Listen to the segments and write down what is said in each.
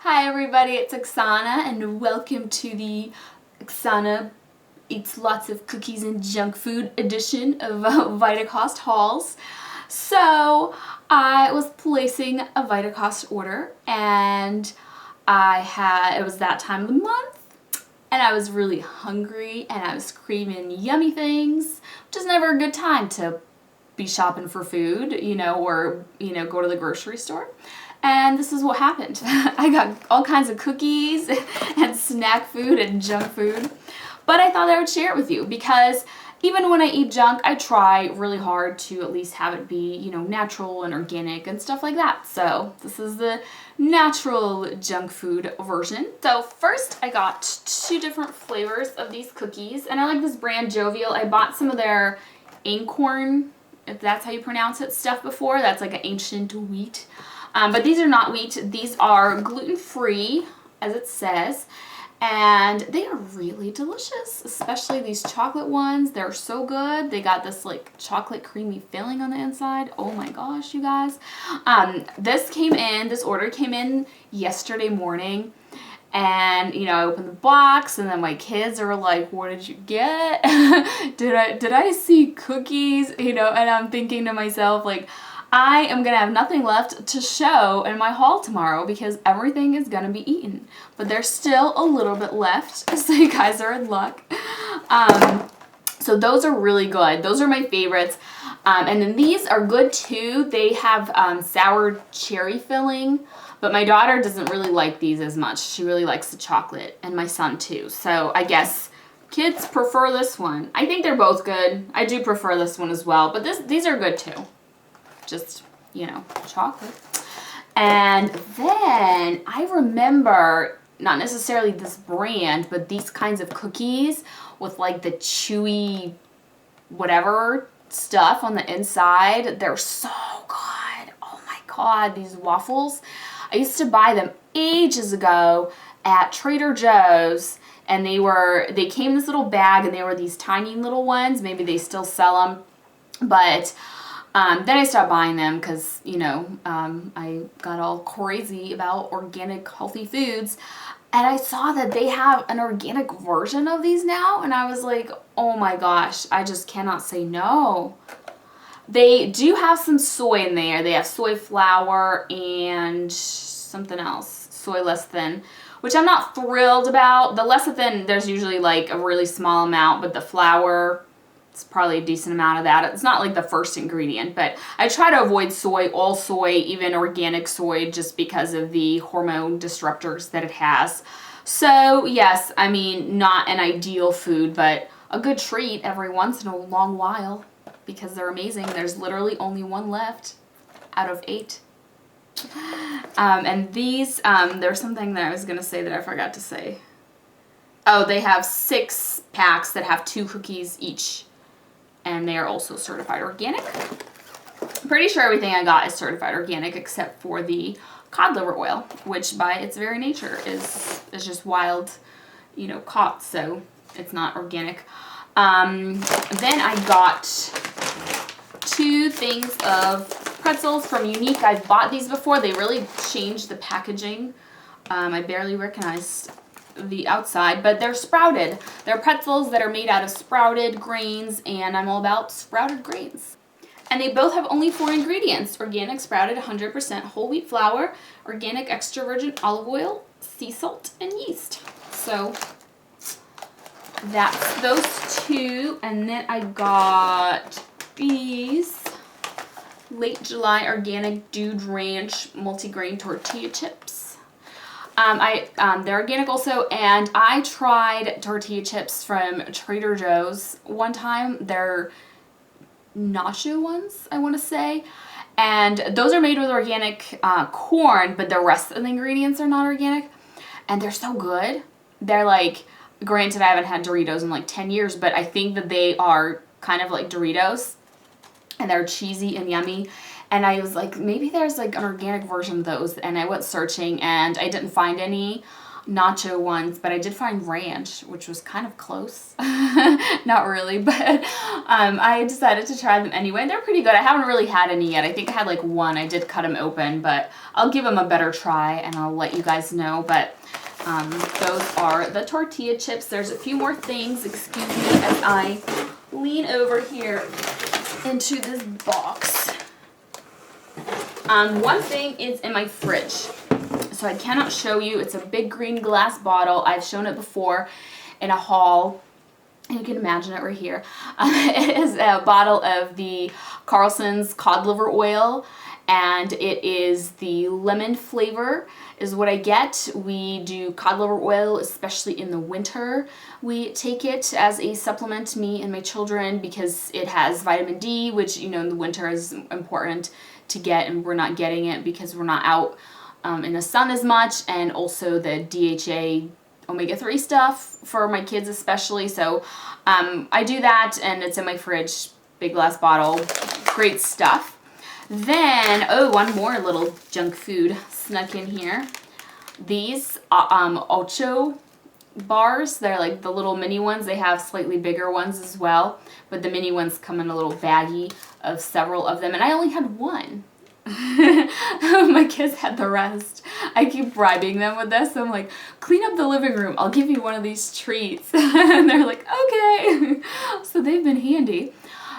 Hi everybody, it's Oksana and welcome to the Oksana Eats Lots of Cookies and Junk Food edition of Vitacost hauls. So I was placing a Vitacost order and it was that time of the month and I was really hungry and I was craving yummy things, which is never a good time to be shopping for food, or go to the grocery store. And this is what happened. I got all kinds of cookies and snack food and junk food. But I thought I would share it with you because even when I eat junk, I try really hard to at least have it be, natural and organic and stuff like that. So this is the natural junk food version. So first I got 2 different flavors of these cookies. And I like this brand Jovial. I bought some of their Acorn, if that's how you pronounce it, stuff before. That's like an ancient wheat. But these are not wheat. These are gluten-free, as it says, and they are really delicious, especially these chocolate ones. They're so good. They got this like chocolate creamy filling on the inside. Oh my gosh, you guys. This order came in yesterday morning, and I opened the box and then my kids are like, what did you get? did I see cookies? And I'm thinking to myself, like, I am going to have nothing left to show in my haul tomorrow because everything is going to be eaten. But there's still a little bit left, so you guys are in luck. So those are really good. Those are my favorites. And then these are good too. They have sour cherry filling, but my daughter doesn't really like these as much. She really likes the chocolate, and my son too. So I guess kids prefer this one. I think they're both good. I do prefer this one as well, but these are good too. Just, chocolate. And then I remember, not necessarily this brand, but these kinds of cookies with like the chewy whatever stuff on the inside. They're so good. Oh my God, these waffles. I used to buy them ages ago at Trader Joe's, and they came in this little bag, and they were these tiny little ones. Maybe they still sell them, but then I stopped buying them because, I got all crazy about organic, healthy foods. And I saw that they have an organic version of these now. And I was like, oh my gosh, I just cannot say no. They do have some soy in there. They have soy flour and something else, soy less thin, which I'm not thrilled about. The less thin, there's usually like a really small amount, but the flour, it's probably a decent amount of that. It's not like the first ingredient, but I try to avoid soy, all soy, even organic soy, just because of the hormone disruptors that it has. So yes, I mean, not an ideal food, but a good treat every once in a long while because they're amazing. There's literally only one left out of 8. And these, there's something that I was going to say that I forgot to say. Oh, they have 6 packs that have 2 cookies each. And they are also certified organic. I'm pretty sure everything I got is certified organic except for the cod liver oil, which by its very nature is just wild, caught, so it's not organic. Then I got 2 things of pretzels from Unique. I've bought these before. They really changed the packaging. I barely recognized the outside, but they're sprouted. They're pretzels that are made out of sprouted grains, and I'm all about sprouted grains. And they both have only 4 ingredients: organic sprouted 100% whole wheat flour, organic extra virgin olive oil, sea salt, and yeast. So that's those 2. And then I got these Late July organic Dude Ranch multigrain tortilla chips. They're organic also, and I tried tortilla chips from Trader Joe's one time. They're nacho ones, I want to say, and those are made with organic corn, but the rest of the ingredients are not organic, and they're so good. They're like, granted, I haven't had Doritos in like 10 years, but I think that they are kind of like Doritos, and they're cheesy and yummy. And I was like, maybe there's like an organic version of those. And I went searching and I didn't find any. nacho ones, but I did find ranch, which was kind of close. Not really, but I decided to try them anyway. They're pretty good. I haven't really had any yet. I think I had like one. I did cut them open, but I'll give them a better try and I'll let you guys know. But those are the tortilla chips. There's a few more things, excuse me, as I lean over here into this box. One thing is in my fridge. So I cannot show you. It's a big green glass bottle. I've shown it before in a haul. You can imagine it right here. It is a bottle of the Carlson's Cod Liver Oil, and it is the lemon flavor is what I get. We do cod liver oil, especially in the winter. We take it as a supplement, me and my children, because it has vitamin D, which, you know, in the winter is important to get, and we're not getting it because we're not out in the sun as much, and also the DHA omega-3 stuff for my kids especially. So I do that, and it's in my fridge, big glass bottle, great stuff. Then, oh, one more little junk food snuck in here. These Ocho bars, they're like the little mini ones. They have slightly bigger ones as well, but the mini ones come in a little baggie of several of them, and I only had one. My kids had the rest. I keep bribing them with this. I'm like, clean up the living room, I'll give you one of these treats. And they're like, okay. So they've been handy.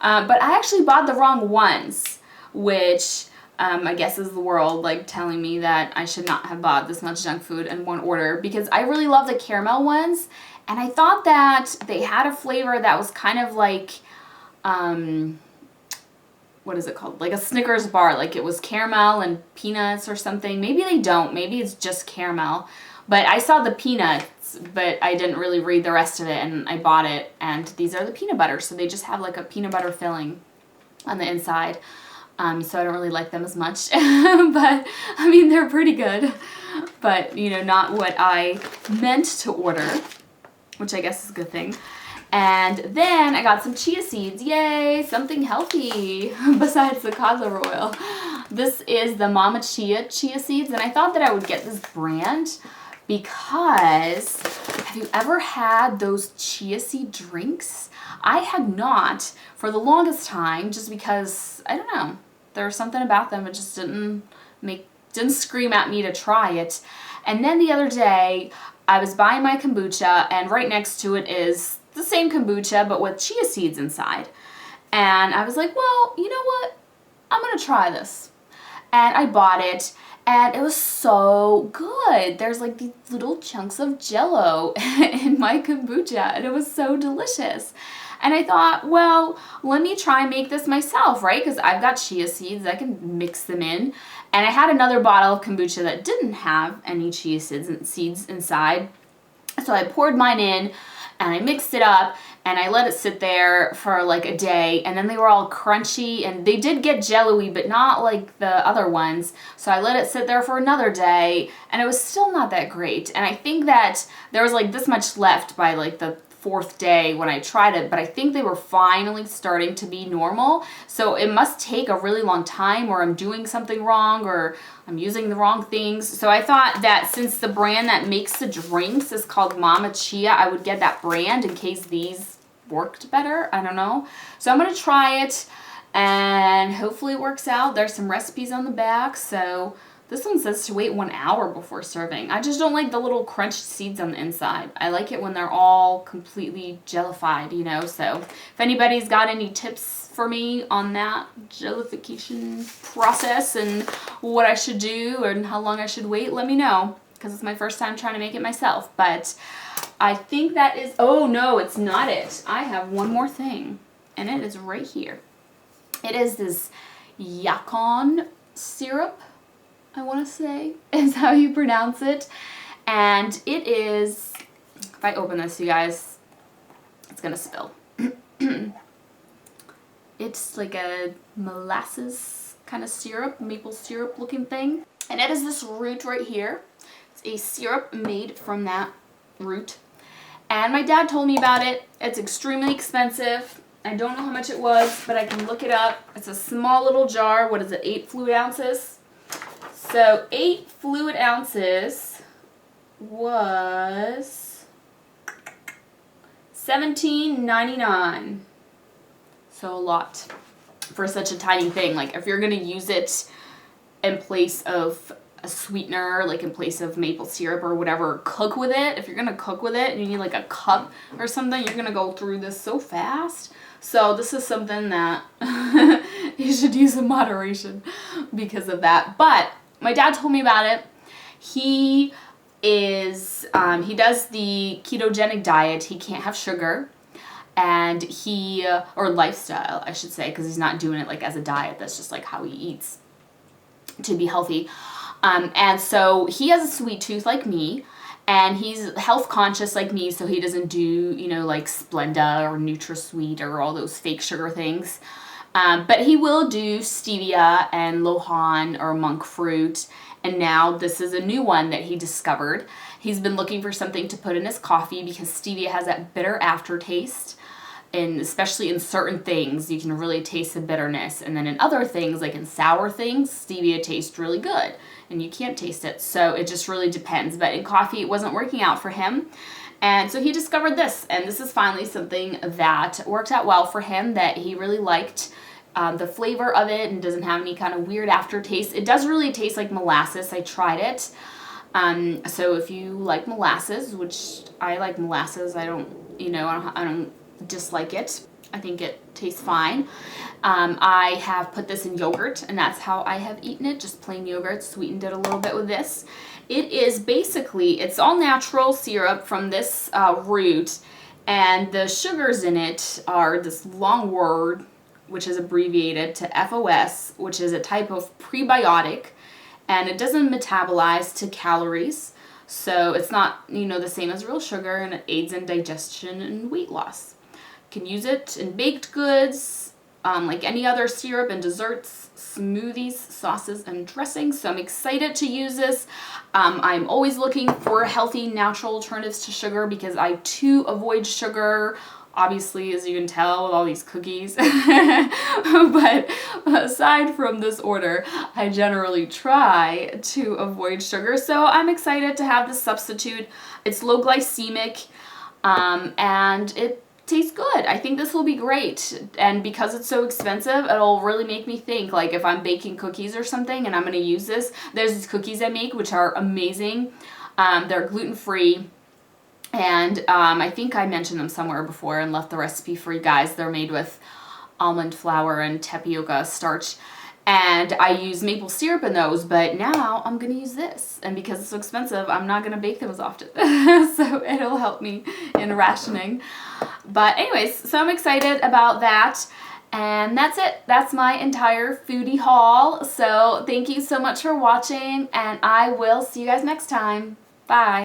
But I actually bought the wrong ones, which I guess is the world like telling me that I should not have bought this much junk food in one order, because I really love the caramel ones, and I thought that they had a flavor that was kind of like what is it called? Like a Snickers bar, like it was caramel and peanuts or something. Maybe they don't. Maybe it's just caramel. But I saw the peanuts, but I didn't really read the rest of it, and I bought it. And these are the peanut butter, so they just have like a peanut butter filling on the inside. So I don't really like them as much. But, I mean, they're pretty good. But, you know, not what I meant to order, which I guess is a good thing. And then I got some chia seeds. Yay, something healthy besides the cod liver oil. This is the Mama Chia seeds, and I thought that I would get this brand because, have you ever had those chia seed drinks? I had not for the longest time, just because, I don't know, there was something about them, it just didn't scream at me to try it. And then the other day, I was buying my kombucha, and right next to it is the same kombucha but with chia seeds inside, and I was like, well, you know what, I'm gonna try this, and I bought it, and it was so good. There's like these little chunks of jello in my kombucha, and it was so delicious. And I thought, well, let me try and make this myself, right? Because I've got chia seeds, I can mix them in. And I had another bottle of kombucha that didn't have any chia seeds inside, so I poured mine in, and I mixed it up, and I let it sit there for like a day, and then they were all crunchy, and they did get jello-y, but not like the other ones. So I let it sit there for another day, and it was still not that great. And I think that there was like this much left by like the fourth day when I tried it, but I think they were finally starting to be normal. So it must take a really long time, or I'm doing something wrong, or I'm using the wrong things. So I thought that since the brand that makes the drinks is called Mama Chia, I would get that brand in case these worked better. I don't know. So I'm going to try it, and hopefully it works out. There's some recipes on the back, so this one says to wait 1 hour before serving. I just don't like the little crunched seeds on the inside. I like it when they're all completely jellified, you know. So if anybody's got any tips for me on that jellification process and what I should do and how long I should wait, let me know, because it's my first time trying to make it myself. But I think that is, oh no, it's not it. I have one more thing, and it is right here. It is this Yacon Syrup, I want to say, is how you pronounce it. And it is, if I open this, you guys, it's going to spill. It's like a molasses kind of syrup, maple syrup looking thing. And it is this root right here. It's a syrup made from that root. And my dad told me about it. It's extremely expensive. I don't know how much it was, but I can look it up. It's a small little jar. What is it, 8 fluid ounces? So 8 fluid ounces was $17.99. So a lot for such a tiny thing. Like if you're gonna use it in place of a sweetener, like in place of maple syrup or whatever, cook with it. If you're gonna cook with it and you need like a cup or something, you're gonna go through this so fast. So this is something that you should use in moderation because of that. But my dad told me about it. He does the ketogenic diet. He can't have sugar. And or lifestyle, I should say, because he's not doing it like as a diet. That's just like how he eats to be healthy. And so he has a sweet tooth like me, and he's health conscious like me, so he doesn't do, you know, like Splenda or NutraSweet or all those fake sugar things. But he will do stevia and Lohan or monk fruit, and now this is a new one that he discovered. He's been looking for something to put in his coffee because stevia has that bitter aftertaste. And especially in certain things, you can really taste the bitterness. And then in other things, like in sour things, stevia tastes really good. And you can't taste it. So it just really depends. But in coffee, it wasn't working out for him. And so he discovered this. And this is finally something that worked out well for him, that he really liked the flavor of it and doesn't have any kind of weird aftertaste. It does really taste like molasses. I tried it. So if you like molasses, which I like molasses, I don't dislike it. I think it tastes fine. I have put this in yogurt, and that's how I have eaten it, just plain yogurt, sweetened it a little bit with this. It is basically, it's all natural syrup from this root, and the sugars in it are this long word, which is abbreviated to FOS, which is a type of prebiotic, and it doesn't metabolize to calories. So it's not, the same as real sugar, and it aids in digestion and weight loss. Can use it in baked goods, like any other syrup, and desserts, smoothies, sauces, and dressings. So I'm excited to use this. I'm always looking for healthy, natural alternatives to sugar because I too avoid sugar, obviously, as you can tell with all these cookies. But aside from this order, I generally try to avoid sugar. So I'm excited to have this substitute. It's low glycemic, and it tastes good. I think this will be great. And because it's so expensive, it'll really make me think, like if I'm baking cookies or something and I'm going to use this, there's these cookies I make which are amazing. They're gluten-free. And I think I mentioned them somewhere before and left the recipe for you guys. They're made with almond flour and tapioca starch. And I use maple syrup in those, but now I'm going to use this. And because it's so expensive, I'm not going to bake them as often. So it'll help me in rationing. But anyways, so I'm excited about that. And that's it. That's my entire foodie haul. So thank you so much for watching, and I will see you guys next time. Bye.